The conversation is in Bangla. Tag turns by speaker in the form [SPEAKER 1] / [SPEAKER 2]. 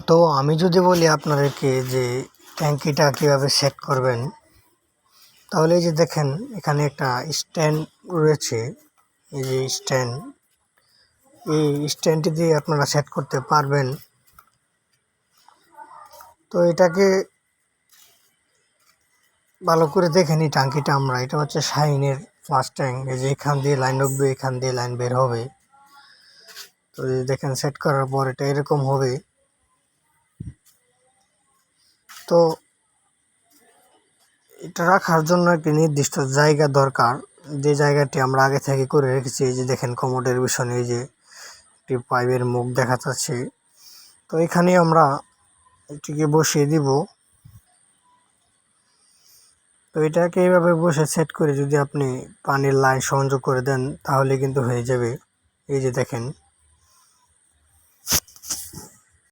[SPEAKER 1] তো আমি যদি বলি আপনাদেরকে যে ট্যাঙ্কিটা কীভাবে সেট করবেন, তাহলে এই যে দেখেন এখানে একটা স্ট্যান্ড রয়েছে। এই যে স্ট্যান্ড, এই স্ট্যান্ডটি দিয়ে আপনারা সেট করতে পারবেন। তো এটাকে ভালো করে দেখে নিই ট্যাঙ্কিটা আমরা। এটা হচ্ছে শাহিনের ফার্স্ট ট্যাঙ্ক। এই যে এখান দিয়ে লাইন ঢুকবে, এখান দিয়ে লাইন বের হবে। তো এই দেখেন সেট করার পর এটা এরকম হবে। তো এটা রাখার জন্য একটি নির্দিষ্ট জায়গা দরকার, যে জায়গাটি আমরা আগে থেকে করে রেখেছি। এই যে দেখেন কমোডের পিছনে এই যে একটি পাইপের মুখ দেখা যাচ্ছে। তো এখানে আমরা এটিকে বসিয়ে দিব। তো এটাকে এইভাবে বসে সেট করে যদি আপনি পানির লাইন সংযোগ করে দেন তাহলে কিন্তু হয়ে যাবে। এই যে দেখেন